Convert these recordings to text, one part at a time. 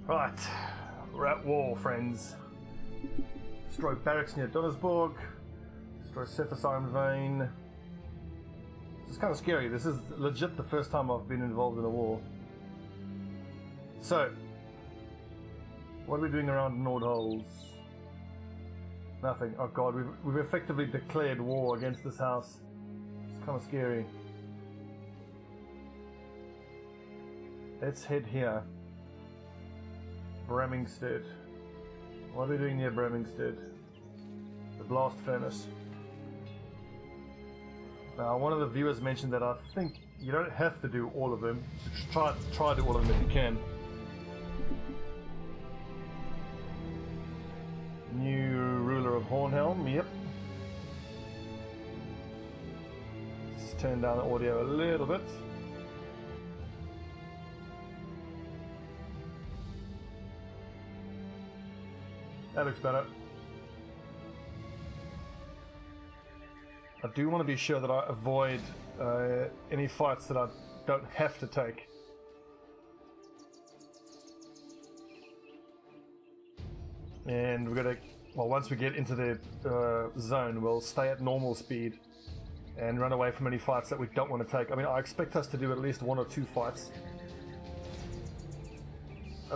Right, we're at war, friends. Destroy barracks near Donnersburg. Destroy surface iron vein. It's kind of scary. This is legit the first time I've been involved in a war. So, what are we doing around Nordholz? Nothing. Oh god, we've effectively declared war against this house. It's kind of scary. Let's head here. Bremingstead. What are we doing near Bremingstead? The blast furnace. Now, one of the viewers mentioned that I think you don't have to do all of them. Just try to do all of them if you can. New ruler of Hornhelm, yep. Just turn down the audio a little bit. That looks better. I do want to be sure that I avoid any fights that I don't have to take. And we're gonna, well, once we get into the zone, we'll stay at normal speed and run away from any fights that we don't want to take. I mean, I expect us to do at least 1 or 2 fights.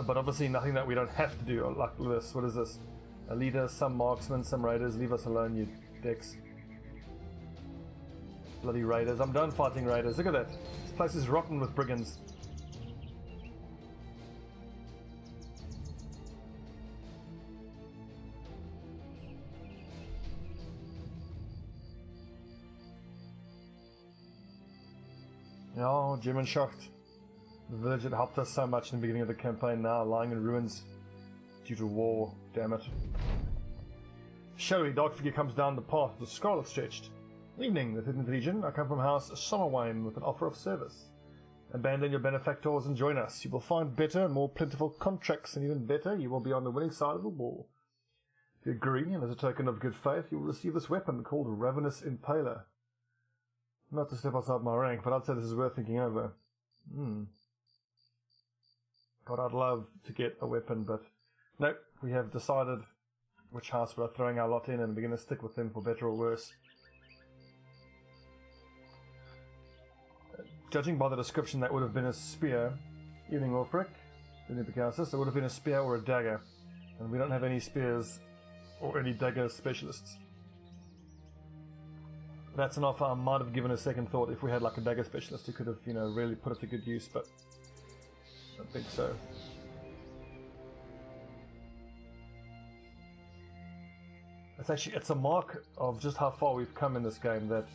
But obviously nothing that we don't have to do, like this. What is this? A leader, some marksmen, some raiders. Leave us alone, you dicks. Bloody raiders. I'm done fighting raiders. Look at that. This place is rotten with brigands. Oh, German Schacht. The village that helped us so much in the beginning of the campaign, now lying in ruins due to war. Damn it. Shadowy dark figure comes down the path, the scarlet stretched. Evening, the Hidden Legion. I come from House Summerwine with an offer of service. Abandon your benefactors and join us. You will find better and more plentiful contracts, and even better, you will be on the winning side of the war. If you agree, and as a token of good faith, you will receive this weapon called Ravenous Impaler. Not to step outside my rank, but I'd say this is worth thinking over. God, I'd love to get a weapon, but nope, we have decided which house we're throwing our lot in, and we're going to stick with them for better or worse. Judging by the description, that would have been a spear. Evening, Wolfric. It would have been a spear or a dagger, and we don't have any spears or any dagger specialists. That's an offer I might have given a second thought. If we had like a dagger specialist who could have, you know, really put it to good use, but I don't think so. It's a mark of just how far we've come in this game that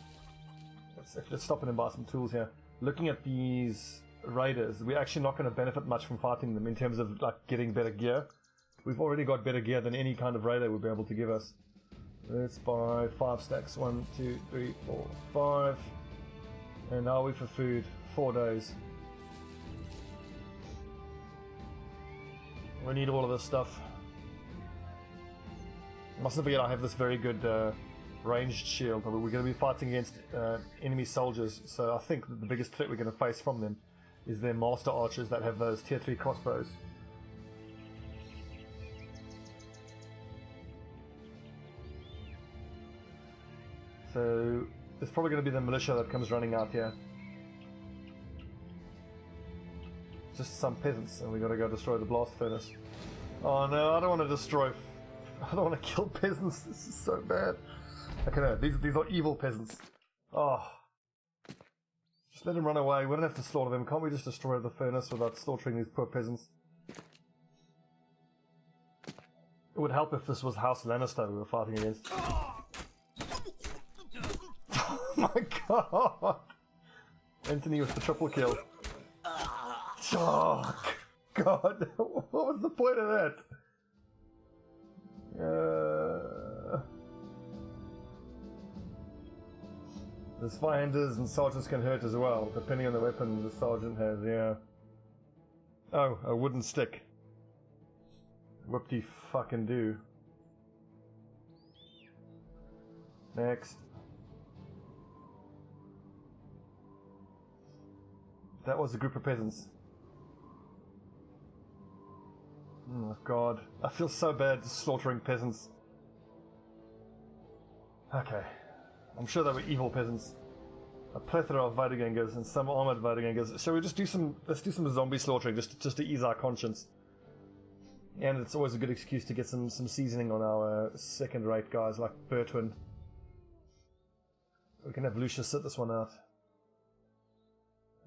let's stop in and buy some tools here. Looking at these raiders, we're actually not going to benefit much from fighting them in terms of like getting better gear. We've already got better gear than any kind of raider will be able to give us. Let's buy 5 stacks. 1, 2, 3, 4, 5. And now we for food. 4 days. We need all of this stuff. Mustn't forget I have this very good ranged shield, but we're going to be fighting against enemy soldiers, so I think that the biggest threat we're going to face from them is their master archers that have those tier 3 crossbows. So it's probably going to be the militia that comes running out here. Just some peasants, and we got to go destroy the blast furnace. Oh no, I don't want to destroy. I don't want to kill peasants. This is so bad. Okay, no, these are evil peasants. Oh, just let them run away. We don't have to slaughter them. Can't we just destroy the furnace without slaughtering these poor peasants? It would help if this was House Lannister we were fighting against. Oh my god! Anthony with the triple kill. Oh god, what was the point of that? The spy-handers and sergeants can hurt as well, depending on the weapon the sergeant has, yeah. Oh, a wooden stick. Whoop-de-fucking-do. Next. That was a group of peasants. Oh god, I feel so bad slaughtering peasants. Okay, I'm sure they were evil peasants. A plethora of Weidegangers and some armored Weidegangers. Shall we just do some? Let's do some zombie slaughtering just to ease our conscience. And it's always a good excuse to get some seasoning on our second-rate guys like Bertwin. We can have Lucius sit this one out.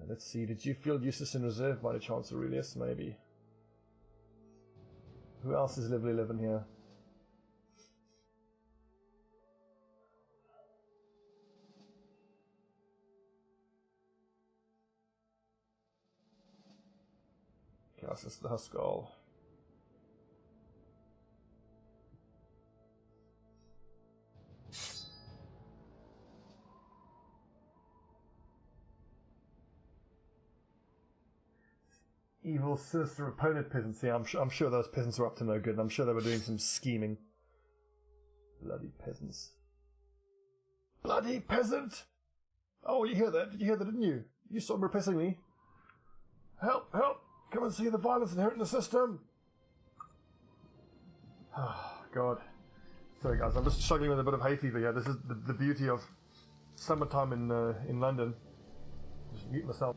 Let's see. Did you feel useless in reserve by any chance, Aurelius? Maybe. Who else is level 11 here? Chaos the Huskal. Evil, sinister opponent peasants. Yeah, I'm sure those peasants were up to no good. I'm sure they were doing some scheming. Bloody peasants. Bloody peasant! Oh, you hear that? Did you hear that, didn't you? You saw him repressing me. Help! Help! Come and see the violence inherent in the system! Oh, God. Sorry, guys, I'm just struggling with a bit of hay fever here. This is the beauty of summertime in London. Just mute myself.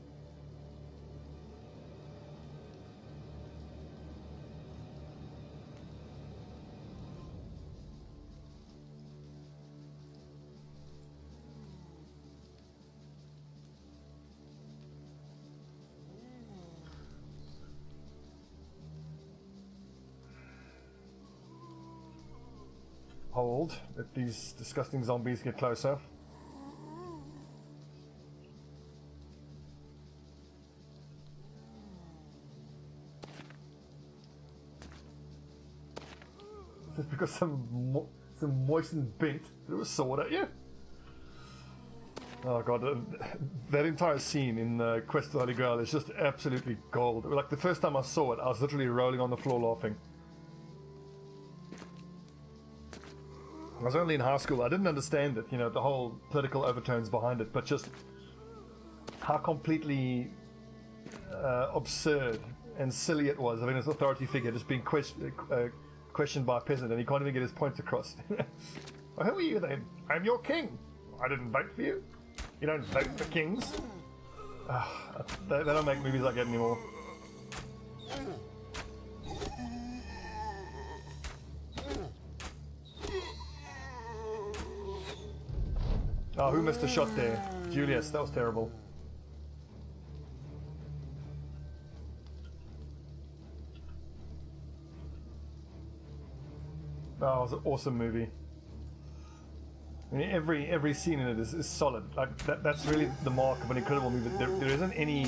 Hold, let these disgusting zombies get closer. Just because some moistened bent threw a sword at you? Oh god, that entire scene in Quest of the Holy Grail is just absolutely gold. Like the first time I saw it, I was literally rolling on the floor laughing. I was only in high school. I didn't understand it, you know, the whole political overtones behind it, but just how completely absurd and silly it was. I mean, this authority figure just being questioned by a peasant, and he can't even get his point across. Well, who are you then? I'm your king. I didn't vote for you. You don't vote for kings. They don't make movies like that anymore. Oh, who missed a shot there? Julius, that was terrible. Oh, it was an awesome movie. I mean, every scene in it is solid. Like that's really the mark of an incredible movie. There isn't any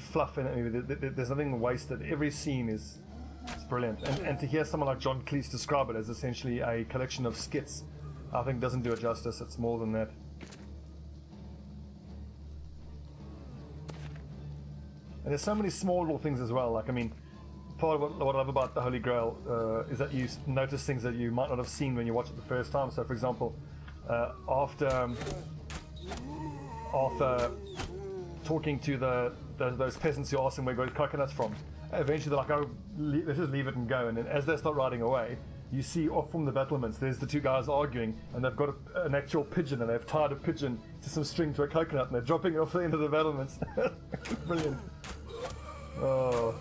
fluff in it. There's nothing wasted. Every scene is brilliant. And to hear someone like John Cleese describe it as essentially a collection of skits, I think doesn't do it justice. It's more than that. And there's so many small little things as well. Like, I mean, part of what I love about the Holy Grail is that you notice things that you might not have seen when you watch it the first time. So, for example, after Arthur talking to those peasants who ask him where he got his coconuts from, eventually they're like, "Oh, let's just leave it and go." And then as they start riding away, you see off from the battlements, there's the two guys arguing, and they've got an actual pigeon, and they've tied a pigeon to some string to a coconut, and they're dropping it off the end of the battlements. Brilliant. Oh.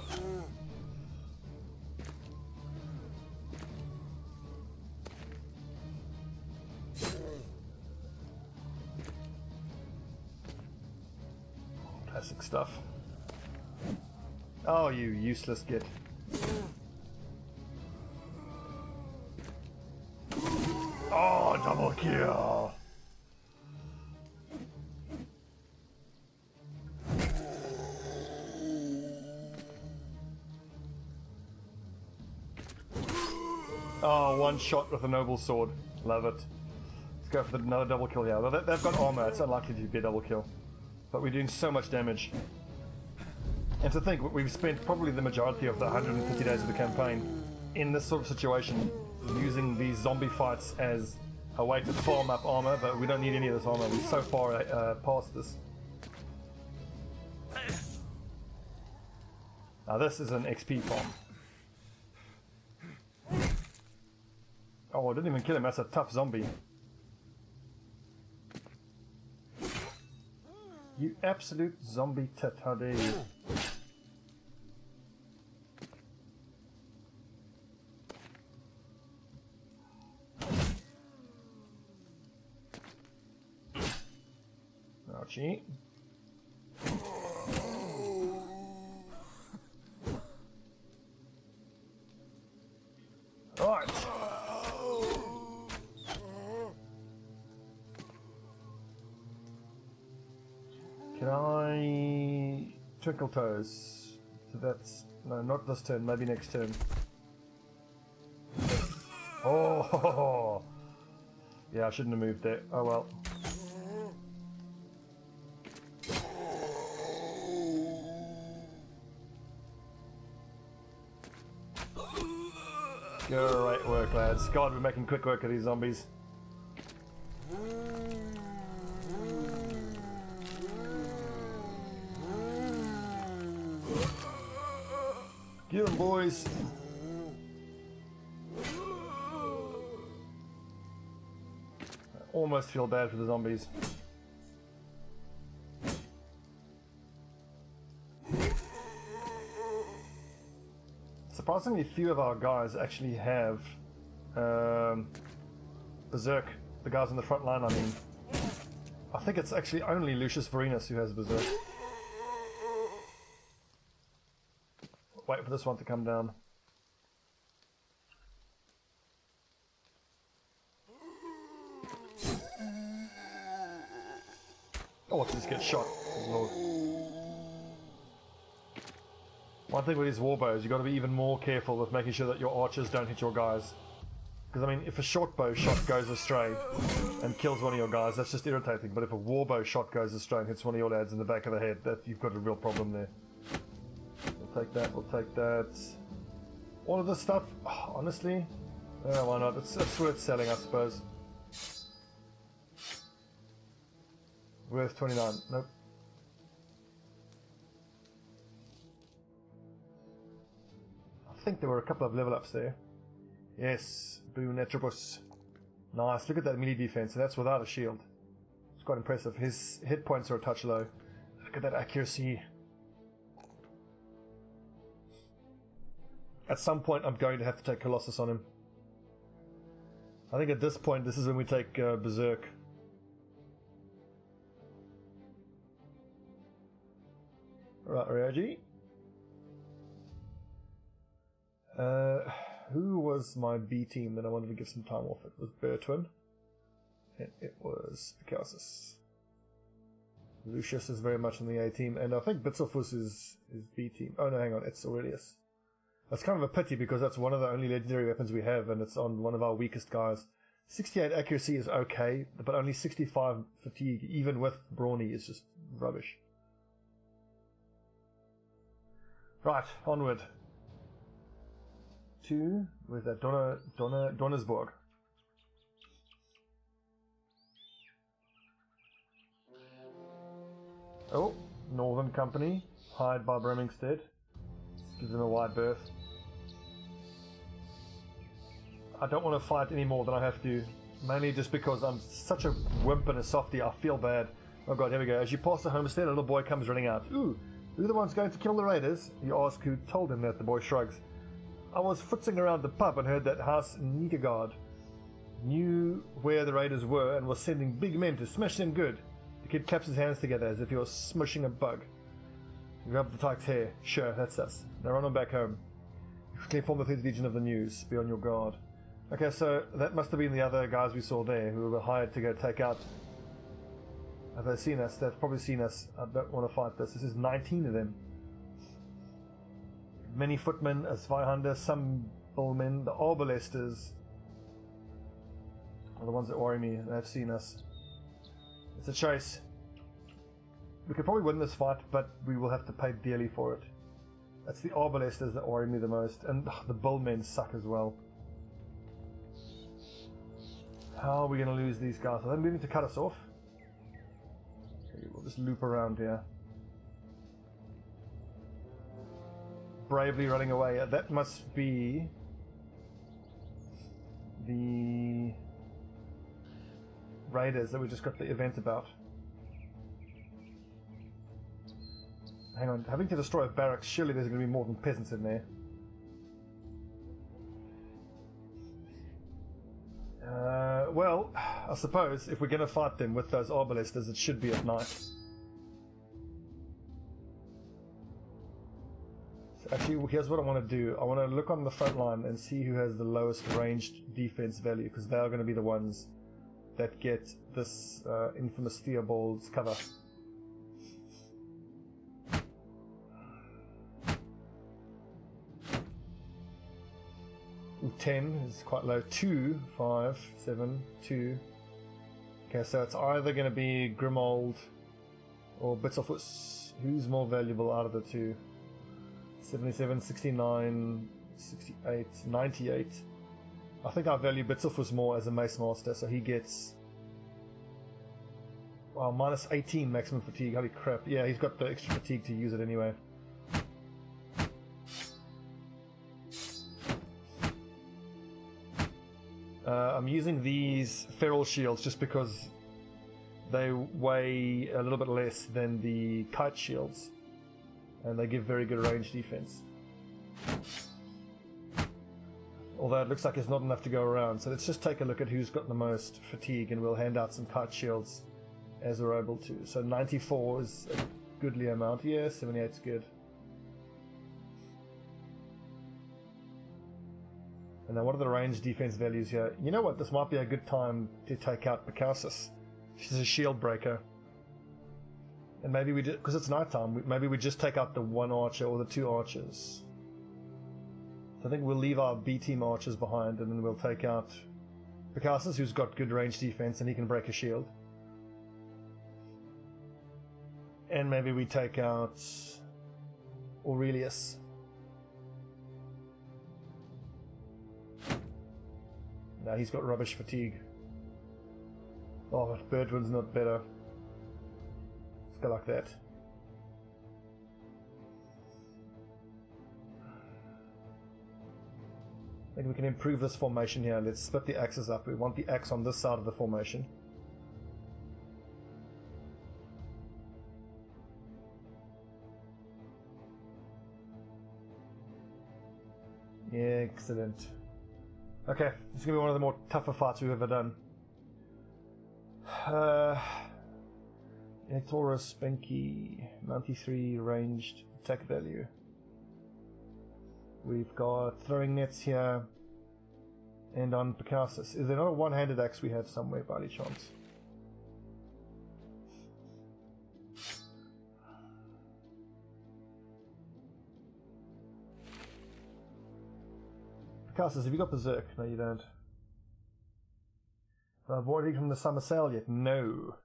Classic stuff. Oh, you useless git. Oh, double kill! Oh, one shot with a noble sword. Love it. Let's go for another double kill here. Well, they've got armor. It's unlikely to be a double kill. But we're doing so much damage. And to think, we've spent probably the majority of the 150 days of the campaign in this sort of situation, using these zombie fights as a way to farm up armor, but we don't need any of this armor. We're so far past this. Now this is an XP farm. Oh, I didn't even kill him. That's a tough zombie. You absolute zombie tit. How dare you? Ouchie. Right. Can I twinkle toes? So that's no, not this turn. Maybe next turn. Oh, yeah. I shouldn't have moved there. Oh well. Great work, lads. God, we're making quick work of these zombies. Get 'em, boys. I almost feel bad for the zombies. Surprisingly few of our guys actually have Berserk. The guys on the front line, I mean. I think it's actually only Lucius Varinus who has Berserk. Wait for this one to come down. Oh, watch this get shot. Lord. One thing with these warbows, you've got to be even more careful with making sure that your archers don't hit your guys. Because, I mean, if a short bow shot goes astray and kills one of your guys, that's just irritating. But if a warbow shot goes astray and hits one of your lads in the back of the head, that you've got a real problem there. We'll take that, we'll take that. All of this stuff, honestly, why not? It's worth selling, I suppose. Worth 29, nope. I think there were a couple of level ups there. Yes, Boom Netrobus. Nice, look at that melee defense, and that's without a shield. It's quite impressive. His hit points are a touch low. Look at that accuracy. At some point I'm going to have to take Colossus on him. I think at this point this is when we take Berserk. Right, Ryoji. Who was my B team that I wanted to give some time off? It was Bertwin. And it was Picasus. Lucius is very much on the A team, and I think Bitzelfus is B team. Oh no, hang on, it's Aurelius. That's kind of a pity because that's one of the only legendary weapons we have, and it's on one of our weakest guys. 68 accuracy is okay, but only 65 fatigue, even with Brawny, is just rubbish. Right, onward. To, where's that? Donnersborg. Oh, Northern Company, hired by Bremingstead. Let's give them a wide berth. I don't want to fight any more than I have to, mainly just because I'm such a wimp and a softie. I feel bad. Oh god, here we go. As you pass the homestead, a little boy comes running out. Ooh, who are the ones going to kill the raiders? You ask who told him that. The boy shrugs. I was footsing around the pub and heard that House Niedergard knew where the raiders were and was sending big men to smash them good. The kid claps his hands together as if he was smushing a bug. Grab the tyke's hair. Sure, that's us. Now run on back home. You quickly form the 3rd Legion of the News. Be on your guard. Okay, so that must have been the other guys we saw there who were hired to go take out. Have they seen us? They've probably seen us. I don't want to fight this. This is 19 of them. Many footmen, as Zweihander, some bullmen, the arbalesters are the ones that worry me. They've seen us. It's a chase. We could probably win this fight, but we will have to pay dearly for it. That's the arbalesters that worry me the most, and the bullmen suck as well. How are we going to lose these guys? Are they moving to cut us off? Okay, we'll just loop around here. Bravely running away. That must be the raiders that we just got the event about. Hang on, having to destroy a barracks, surely there's going to be more than peasants in there. Well, I suppose if we're going to fight them with those arbalists, it should be at night. So actually, here's what I want to do. I want to look on the front line and see who has the lowest ranged defense value, because they are going to be the ones that get this infamous Theobald's cover. 10 is quite low. 2, 5, 7, 2. Okay, so it's either going to be Grimold or Bitzelfuss. Who's more valuable out of the two? 77, 69, 68, 98. I think I value Bitzelfuss more as a Mace Master, so he gets... Wow, minus 18 maximum fatigue. Holy crap. Yeah, he's got the extra fatigue to use it anyway. I'm using these feral shields just because they weigh a little bit less than the kite shields, and they give very good range defense. Although it looks like there's not enough to go around, so let's just take a look at who's got the most fatigue, and we'll hand out some kite shields as we're able to. So 94 is a goodly amount. Yeah, 78 is good. And now what are the range defense values here? You know what, this might be a good time to take out Picassus. She's a shield breaker. And maybe we just, because it's nighttime, maybe we just take out the one archer or the two archers. So I think we'll leave our B team archers behind, and then we'll take out Picassus, who's got good range defense and he can break a shield. And maybe we take out Aurelius. No, he's got rubbish fatigue. Oh, Birdwind's not better. Let's go like that. I think we can improve this formation here. Let's split the axes up. We want the axe on this side of the formation. Yeah, excellent. Okay, this is going to be one of the more tougher fights we've ever done. Electoris, Spanky, 93 ranged attack value. We've got throwing nets here, and on Picassus. Is there not a one-handed axe we have somewhere by any chance? Picassus, have you got Berserk? No, you don't. Avoiding from the summer sale yet? No.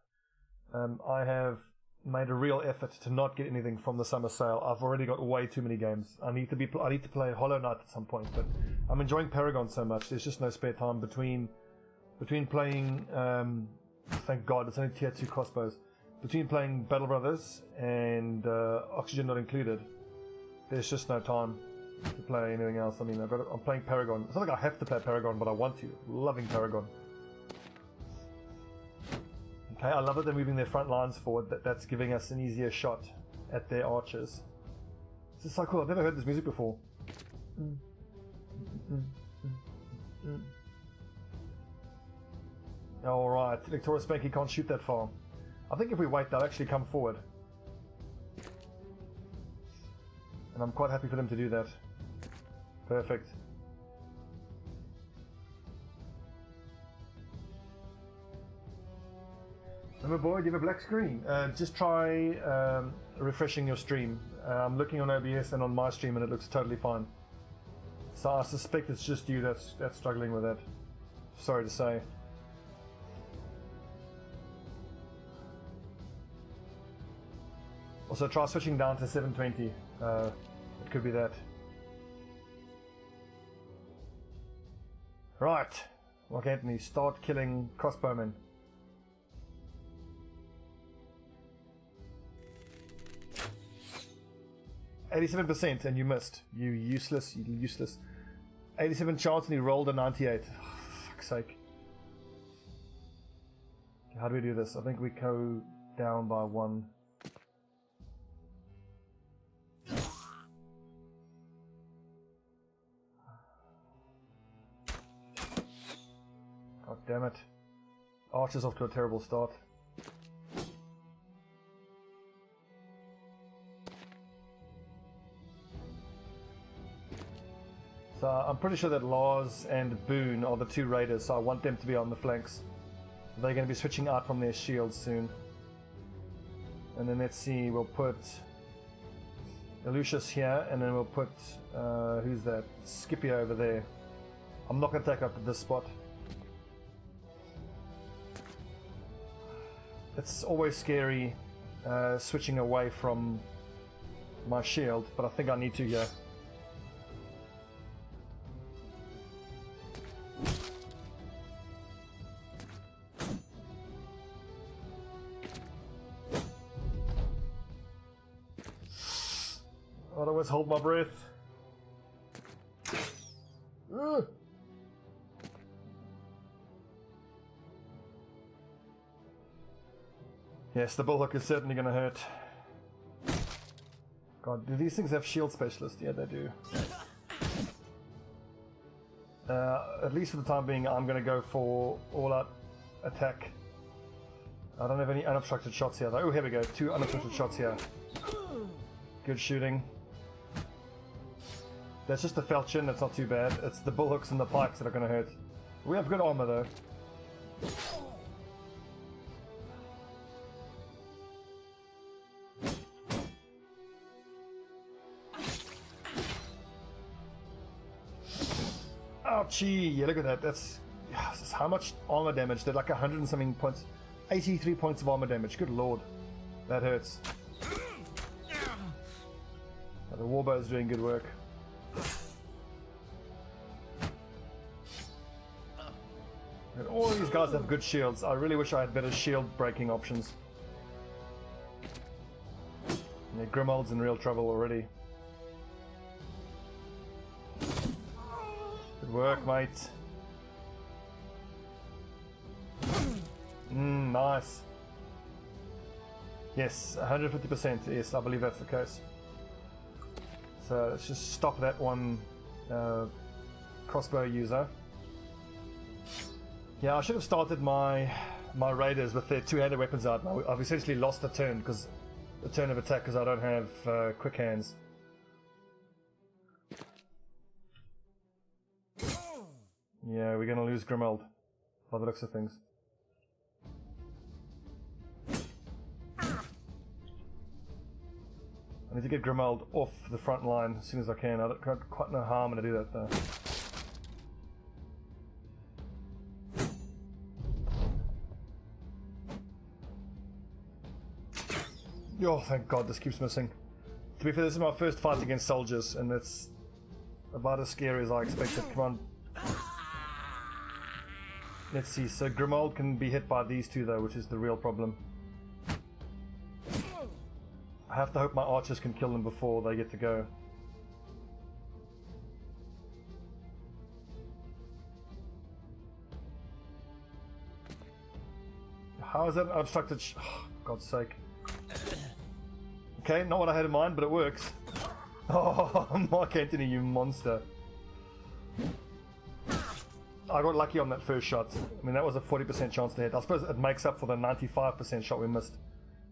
I have made a real effort to not get anything from the summer sale. I've already got way too many games. I need to play Hollow Knight at some point, but I'm enjoying Paragon so much. There's just no spare time between playing. Thank God, it's only tier 2 crossbows. Between playing Battle Brothers and Oxygen Not Included, there's just no time to play anything else. I mean, I'm playing Paragon. It's not like I have to play Paragon, but I want to. Loving Paragon. Okay, I love that they're moving their front lines forward. That's giving us an easier shot at their archers. This is so cool. I've never heard this music before. Alright, Victoria Spanky can't shoot that far. I think if we wait, they'll actually come forward. And I'm quite happy for them to do that. Perfect. Remember, boy, do you have a black screen? Just try refreshing your stream. I'm looking on OBS and on my stream, and it looks totally fine. So I suspect it's just you that's struggling with that. Sorry to say. Also, try switching down to 720. It could be that. Right. Okay, Anthony, start killing crossbowmen. %, and you missed. You useless. 87 chance, and he rolled a 98. Oh, fuck fuck's sake. How do we do this? I think we go down by 1. God damn it. Archer's off to a terrible start. So I'm pretty sure that Lars and Boone are the 2 raiders, so I want them to be on the flanks. They're going to be switching out from their shields soon. And then let's see, we'll put Lucius here, and then we'll put, who's that? Scipio over there. I'm not going to take up this spot. It's always scary switching away from my shield, but I think I need to here. I'd always hold my breath. Ugh. Yes, the bullhook is certainly going to hurt. God, do these things have shield specialists? Yeah, they do. At least for the time being, I'm going to go for all-out attack. I don't have any unobstructed shots here, though. Oh, here we go. 2 unobstructed shots here. Good shooting. That's just the falchion, that's not too bad. It's the bullhooks and the pikes that are going to hurt. We have good armor, though. Ouchie! Yeah, look at that. That's how much armor damage. They're like 100 and something points. 83 points of armor damage. Good lord. That hurts. The warbow is doing good work. And all these guys have good shields. I really wish I had better shield breaking options. Yeah, Grimold's in real trouble already. Good work, mate. Nice. Yes, 150%. Yes, I believe that's the case. So let's just stop that one crossbow user. Yeah, I should have started my raiders with their 2-handed weapons out. I've essentially lost the turn of attack because I don't have quick hands. Yeah, we're gonna lose Grimold by the looks of things. I need to get Grimold off the front line as soon as I can. I don't quite know how I'm going to do that though. Oh, thank God, this keeps missing. To be fair, this is my first fight against soldiers, and it's about as scary as I expected. Come on. Let's see, so Grimold can be hit by these 2 though, which is the real problem. I have to hope my archers can kill them before they get to go. How is that an obstructed oh, for God's sake. Okay, not what I had in mind, but it works. Oh, Mark Anthony, you monster. I got lucky on that first shot. I mean, that was a 40% chance to hit. I suppose it makes up for the 95% shot we missed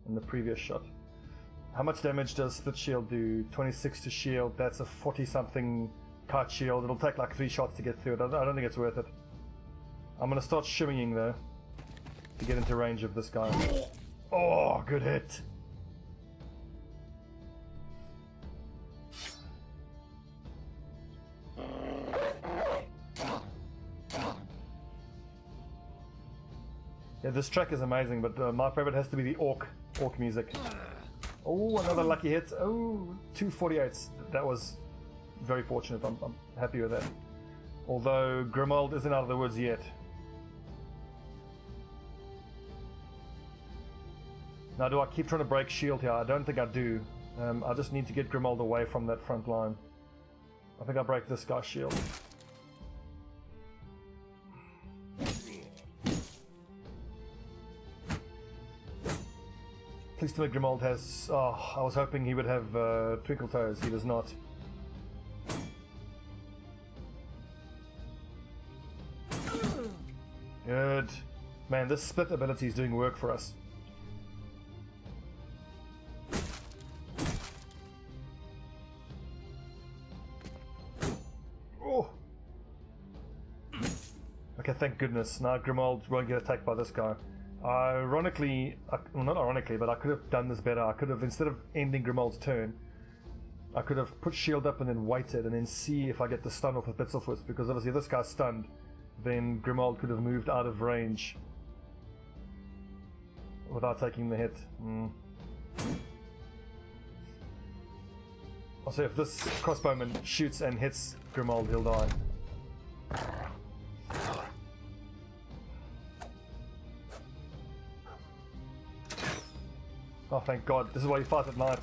in the previous shot. How much damage does Split Shield do? 26 to shield, that's a 40-something kite shield. It'll take like 3 shots to get through it. I don't think it's worth it. I'm going to start shimmying though, to get into range of this guy. Oh, good hit! Yeah, this track is amazing, but my favorite has to be the orc music. Oh, another lucky hit. Oh, 248s. That was very fortunate. I'm happy with that. Although Grimold isn't out of the woods yet. Now, do I keep trying to break shield here? I don't think I do. I just need to get Grimold away from that front line. I think I break this guy's shield. Please tell me Grimold has... Oh, I was hoping he would have Twinkle Toes. He does not. Good. Man, this split ability is doing work for us. Oh. Okay, thank goodness. Now Grimold won't get attacked by this guy. Ironically, well, not ironically, but I could have done this better. I could have, instead of ending Grimold's turn, I could have put shield up and then waited and then see if I get the stun off with Bitzelfus, because obviously if this guy's stunned, then Grimold could have moved out of range without taking the hit. Also, if this crossbowman shoots and hits Grimold, he'll die. Oh, thank God. This is why you fight at night.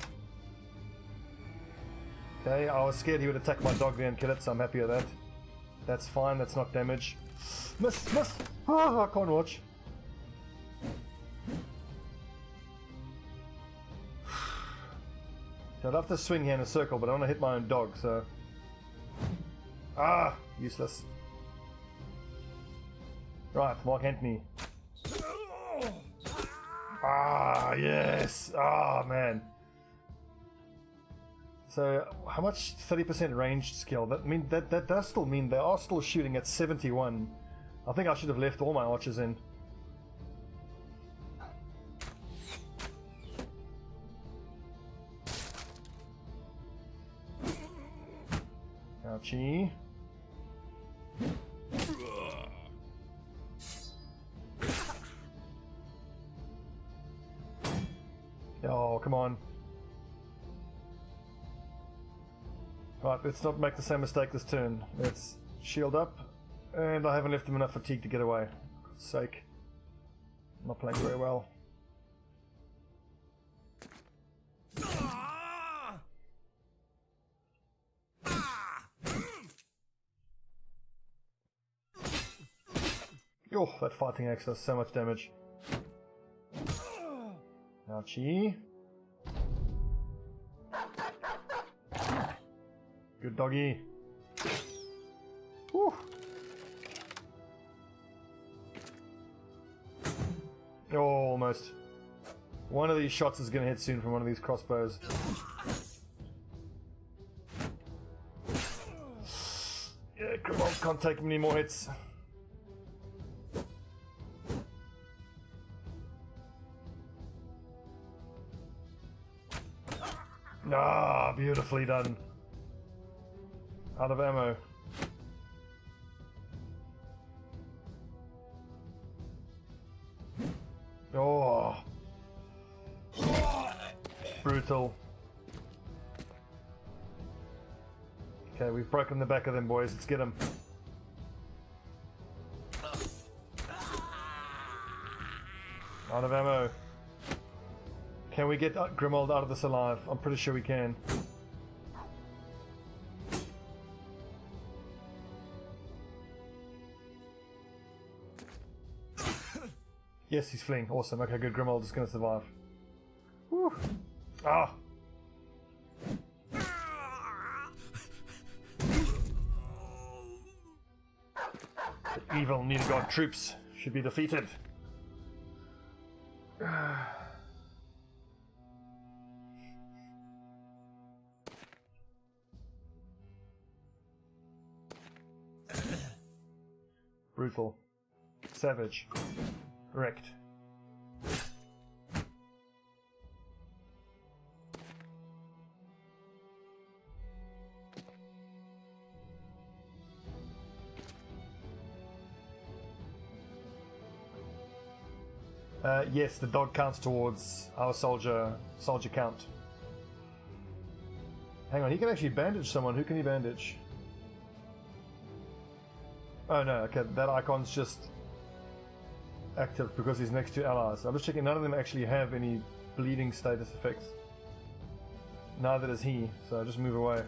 Okay, I was scared he would attack my dog there and kill it, so I'm happy with that. That's fine, that's not damage. Miss! Miss! Oh, I can't watch. So I'd love to swing here in a circle, but I want to hit my own dog, so... Ah! Useless. Right, Mark Antony. Ah, yes! Ah, man. So, how much? 30% ranged skill. That does still mean they are still shooting at 71. I think I should have left all my archers in. Ouchie. Oh, come on. Right, let's not make the same mistake this turn. Let's shield up. And I haven't left him enough fatigue to get away. For God's sake. I'm not playing very well. Oh, that fighting axe does so much damage. Ouchie. Good doggy. Whew. Oh, almost. One of these shots is going to hit soon from one of these crossbows. Yeah, come on, can't take many more hits. Ah, beautifully done. Out of ammo. Oh. Brutal. Okay, we've broken the back of them, boys. Let's get them. Out of ammo. Can we get Grimold out of this alive? I'm pretty sure we can. Yes, he's fleeing. Awesome. Okay, good. Grimold is going to survive. Whew. Ah! The evil Nilgard troops should be defeated. Brutal. Savage. Wrecked. Yes, the dog counts towards our soldier count. Hang on, he can actually bandage someone. Who can he bandage? Oh no, okay, that icon's just active because he's next to allies. I'm just checking, none of them actually have any bleeding status effects. Neither does he, so just move away.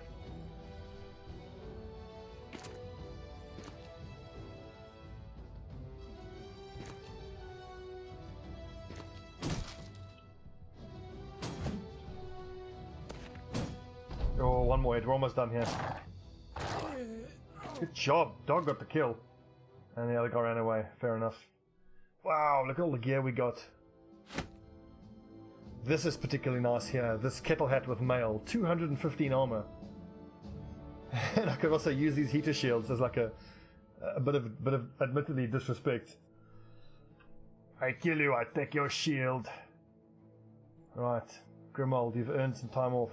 one more hit. We're almost done here. Good job. Dog got the kill. And the other guy ran away. Fair enough. Wow, look at all the gear we got. This is particularly nice here. This kettle hat with mail. 215 armor. And I could also use these heater shields as like a bit of admittedly disrespect. I kill you, I take your shield. Right. Grimold, you've earned some time off.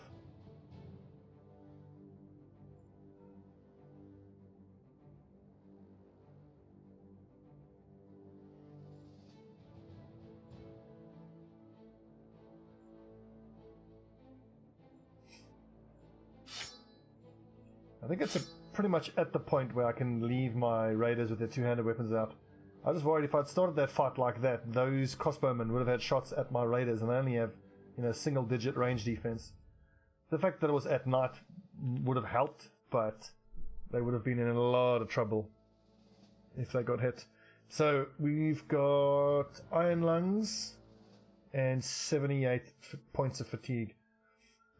I think it's pretty much at the point where I can leave my raiders with their two-handed weapons out. I was just worried if I'd started that fight like that, those crossbowmen would have had shots at my raiders, and I only have, single-digit range defense. The fact that it was at night would have helped, but they would have been in a lot of trouble if they got hit. So we've got Iron Lungs and 78 points of fatigue.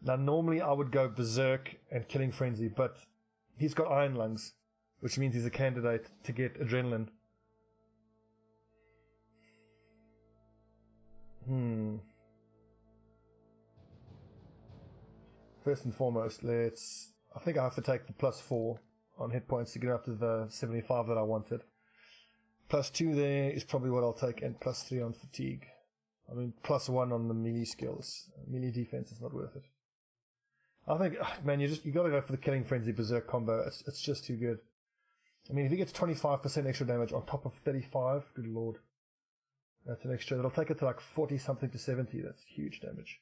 Now normally I would go Berserk and Killing Frenzy, but he's got Iron Lungs, which means he's a candidate to get Adrenaline. First and foremost, I think I have to take the +4 on hit points to get up to the 75 that I wanted. +2 there is probably what I'll take, and +3 on fatigue. I mean, +1 on the melee skills. Melee defense is not worth it. I think, man, you gotta go for the Killing Frenzy Berserk combo. It's just too good. I mean, if he gets 25% extra damage on top of 35, good lord. That's an extra. That'll take it to like 40 something to 70. That's huge damage.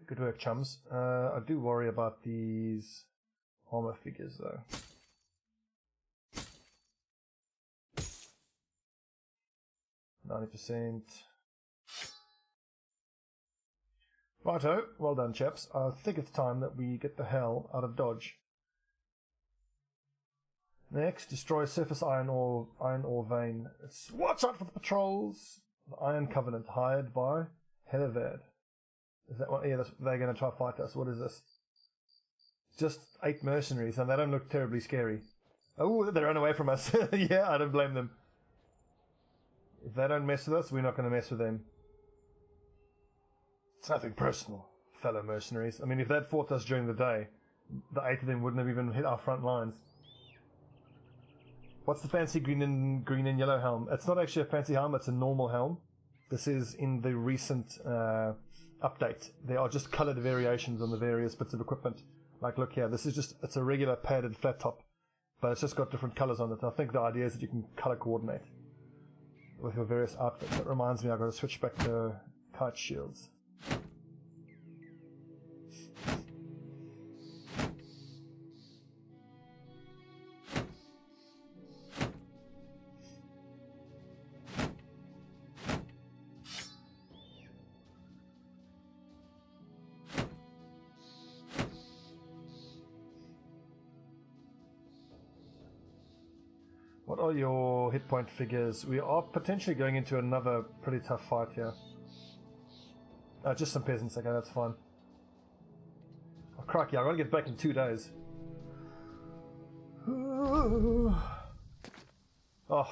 Good work, chums. I do worry about these armor figures, though. %. Righto, well done, chaps. I think it's time that we get the hell out of Dodge. Next, destroy surface iron ore vein. Watch out for the patrols. The Iron Covenant, hired by Hellevad. Is that what? Yeah, they're going to try to fight us. What is this? Just 8 mercenaries, and they don't look terribly scary. Oh, they run away from us. Yeah, I don't blame them. If they don't mess with us, we're not going to mess with them. It's nothing personal, fellow mercenaries. I mean, if they'd fought us during the day, the 8 of them wouldn't have even hit our front lines. What's the fancy green and yellow helm? It's not actually a fancy helm, it's a normal helm. This is in the recent update. There are just coloured variations on the various bits of equipment. Like, look here, it's a regular padded flat top, but it's just got different colours on it. I think the idea is that you can colour coordinate with your various outfits. That reminds me, I've got to switch back to kite shields. What are your hit point figures? We are potentially going into another pretty tough fight here. Just some peasants, okay, that's fine. Oh, crikey, I've got to get back in 2 days. Oh,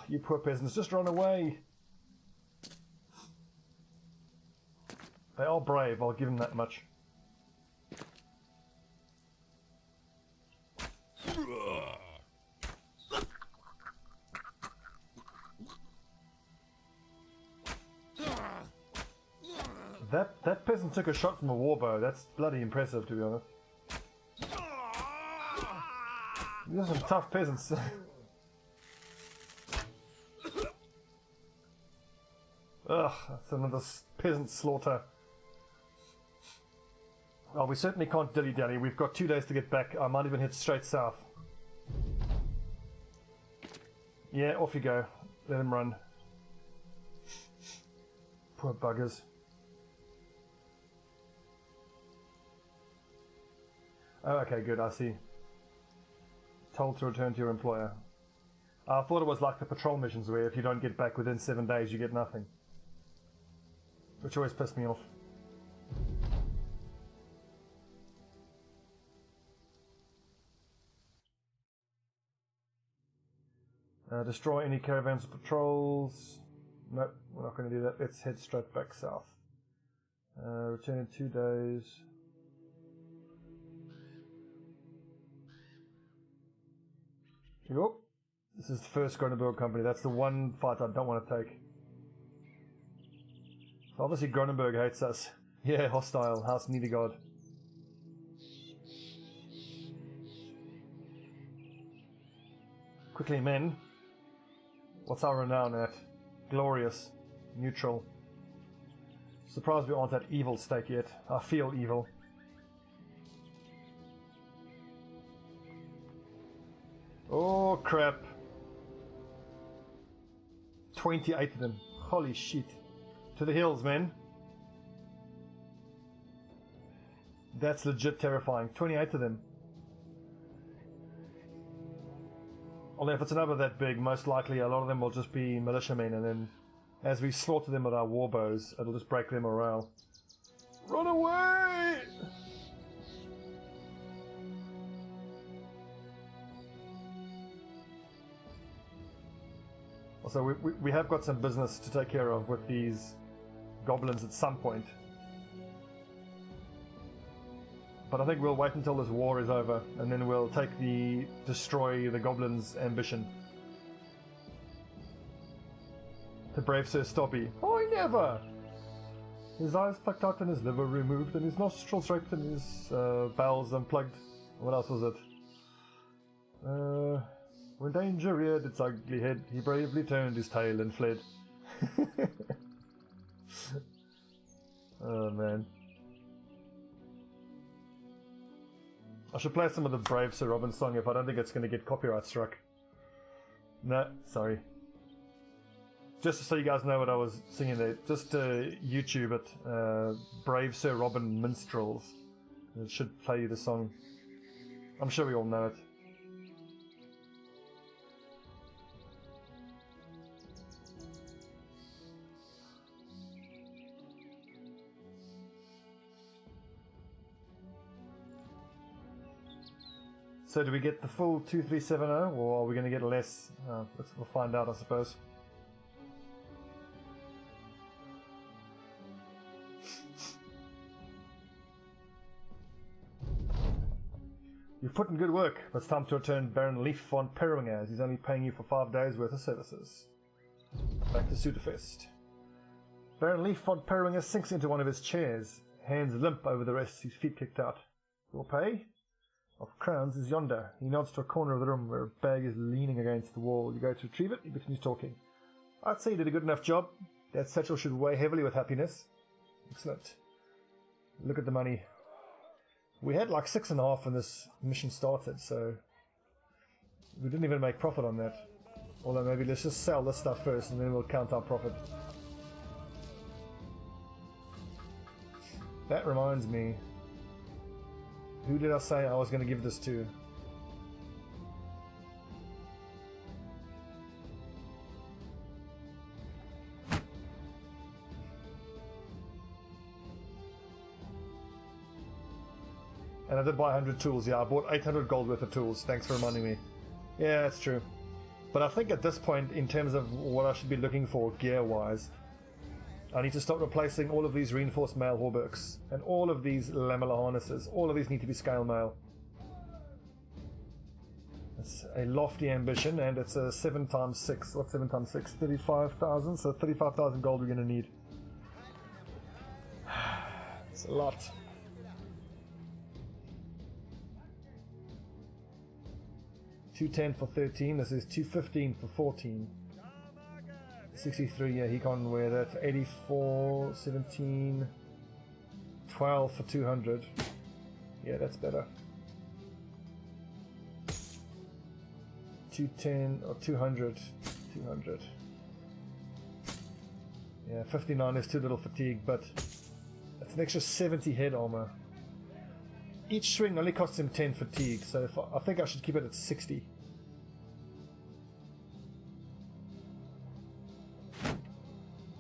you poor peasants, just run away. They are brave, I'll give them that much. That peasant took a shot from a warbow. That's bloody impressive, to be honest. These are some tough peasants. Ugh, that's another peasant slaughter. Oh, we certainly can't dilly-dally. We've got 2 days to get back. I might even head straight south. Yeah, off you go. Let him run. Poor buggers. Oh, okay, good, I see. Told to return to your employer. I thought it was like the patrol missions where if you don't get back within 7 days you get nothing. Which always pissed me off. Destroy any caravans or patrols. Nope, we're not going to do that. Let's head straight back south. Return in 2 days. Yep. This is the first Gronenberg company. That's the one fight I don't want to take. So obviously Gronenberg hates us. Yeah, hostile. House Niedergard. Quickly, men. What's our renown at? Glorious. Neutral. Surprised we aren't at evil stake yet. I feel evil. Oh crap. 28 of them. Holy shit. To the hills, man. That's legit terrifying. 28 of them. Although if it's a number that big, most likely a lot of them will just be militiamen, and then as we slaughter them with our war bows, it'll just break their morale. Run away! Also, we have got some business to take care of with these goblins at some point. But I think we'll wait until this war is over, and then we'll take the destroy the goblins' ambition. The brave Sir Stobbie. Oh, never! His eyes plucked out and his liver removed, and his nostrils raped and his bowels unplugged. What else was it? When danger reared its ugly head, he bravely turned his tail and fled. Oh man. I should play some of the Brave Sir Robin song if I don't think it's going to get copyright struck. No, sorry. Just so you guys know what I was singing there, just YouTube it, Brave Sir Robin Minstrels. It should play you the song. I'm sure we all know it. So do we get the full 2370 or are we going to get less? We'll find out, I suppose. You've put in good work, but it's time to return Baron Leif von Periwinger, as he's only paying you for 5 days worth of services. Back to Sudafest. Baron Leif von Periwinger sinks into one of his chairs, hands limp over the rest, his feet kicked out. Your pay? Of crowns is yonder. He nods to a corner of the room where a bag is leaning against the wall. You go to retrieve it, he continues talking. I'd say you did a good enough job. That satchel should weigh heavily with happiness. Excellent. Look at the money. We had like 6.5 when this mission started, so we didn't even make profit on that. Although maybe let's just sell this stuff first and then we'll count our profit. That reminds me. Who did I say I was going to give this to? And I did buy 100 tools. Yeah, I bought 800 gold worth of tools. Thanks for reminding me. Yeah, that's true. But I think at this point, in terms of what I should be looking for gear-wise, I need to start replacing all of these reinforced mail hauberks and all of these lamellar harnesses. All of these need to be scale mail. It's a lofty ambition, and it's a 7 times 6. What's 7 times 6? 35,000. So 35,000 gold we're going to need. It's a lot. $210 for 13. This is $215 for 14. 63, yeah, he can't wear that. 84, 17, 12 for 200. Yeah, that's better. 210 or 200. 200. Yeah, 59 is too little fatigue, but that's an extra 70 head armor. each swing only costs him 10 fatigue, so if I think I should keep it at 60.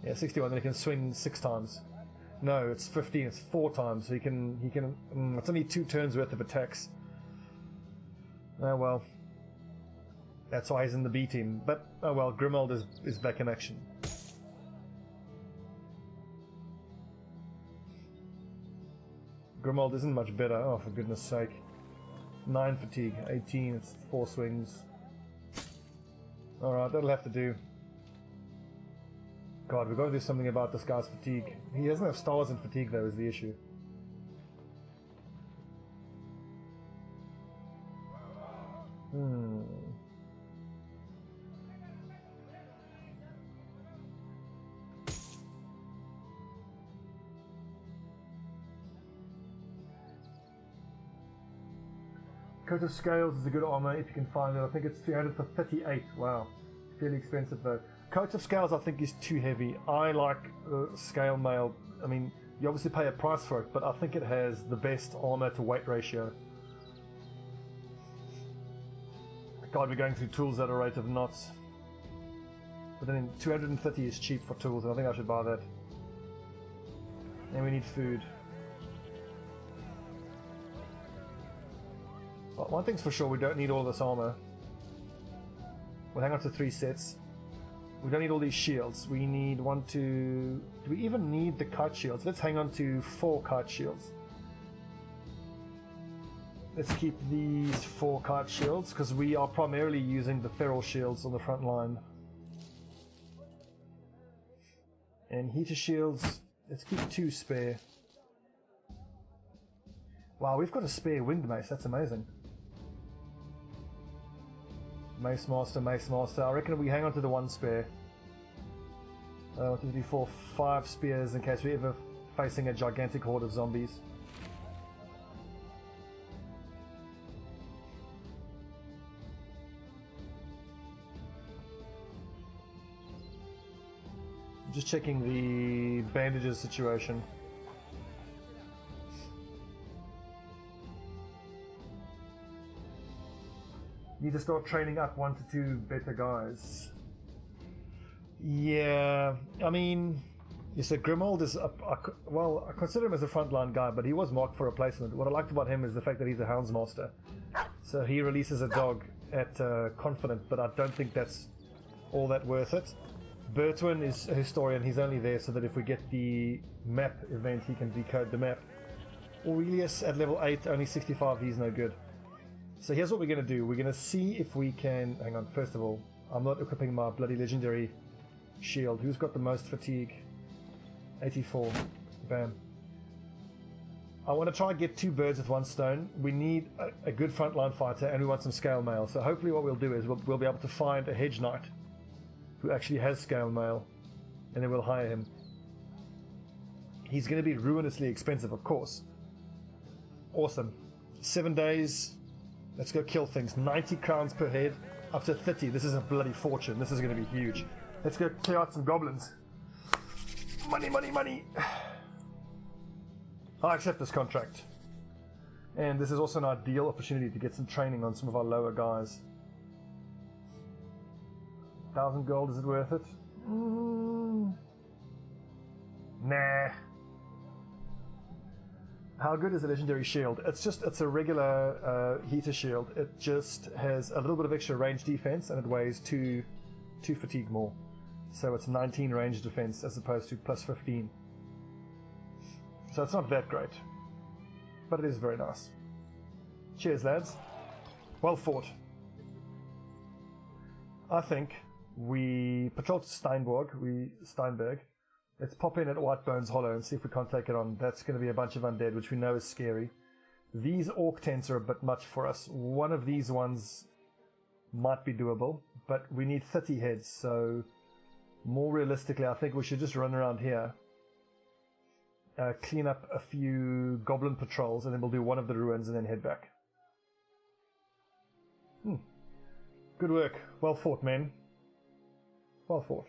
Yeah, 61, then he can swing 6 times. No, it's 15, it's 4 times, so he can it's only 2 turns worth of attacks. Oh well. That's why he's in the B team, but oh well, Grimold is back in action. Grimold isn't much better, oh for goodness sake. 9 fatigue, 18, it's 4 swings. Alright, that'll have to do. God, we've got to do something about this guy's fatigue. He doesn't have stars in fatigue though, is the issue. Coat of Scales is a good armor if you can find it. I think it's 300 for 38. Wow. Fairly expensive though. Coat of Scales I think is too heavy. I like scale mail. I mean, you obviously pay a price for it, but I think it has the best armor to weight ratio. God, we're going through tools at a rate of knots. But then 230 is cheap for tools, and I think I should buy that. And we need food. Well, one thing's for sure, we don't need all this armor. We'll hang on to 3 sets. We don't need all these shields. We need 1, 2... Do we even need the kite shields? Let's hang on to 4 kite shields. Let's keep these 4 kite shields, because we are primarily using the feral shields on the front line. And heater shields, let's keep 2 spare. Wow, we've got a spare winged mace, that's amazing. Mace Master, Mace Master. I reckon we hang on to the 1 spare. 1, 2, 3, 4, 5 spears in case we're ever facing a gigantic horde of zombies. Just checking the bandages situation. Need to start training up 1 to 2 better guys. Yeah, I mean, you said Grimold is well, I consider him as a frontline guy, but he was marked for replacement. What I liked about him is the fact that he's a Houndsmaster. So he releases a dog at Confident, but I don't think that's all that worth it. Bertwin is a historian, he's only there so that if we get the map event, he can decode the map. Aurelius at level 8, only 65, he's no good. So here's what we're going to do. We're going to see if we can... Hang on, first of all, I'm not equipping my bloody legendary shield. Who's got the most fatigue? 84. Bam. I want to try and get 2 birds with 1 stone. We need a good frontline fighter, and we want some scale mail. So hopefully what we'll do is we'll be able to find a hedge knight who actually has scale mail, and then we'll hire him. He's going to be ruinously expensive, of course. Awesome. 7 days... Let's go kill things. 90 crowns per head, up to 30. This is a bloody fortune. This is going to be huge. Let's go clear out some goblins. Money, money, money. I accept this contract. And this is also an ideal opportunity to get some training on some of our lower guys. 1,000 gold, is it worth it? Nah. How good is a legendary shield? It's a regular heater shield. It just has a little bit of extra range defense, and it weighs 2 fatigue more. So it's 19 range defense as opposed to plus 15. So it's not that great, but it is very nice. Cheers, lads. Well fought. I think we patrol to Steinberg. Let's pop in at Whitebones Hollow and see if we can't take it on. That's going to be a bunch of undead, which we know is scary. These orc tents are a bit much for us. One of these ones might be doable, but we need 30 heads, so more realistically, I think we should just run around here, clean up a few goblin patrols, and then we'll do one of the ruins and then head back. Good work. Well fought, men. Well fought.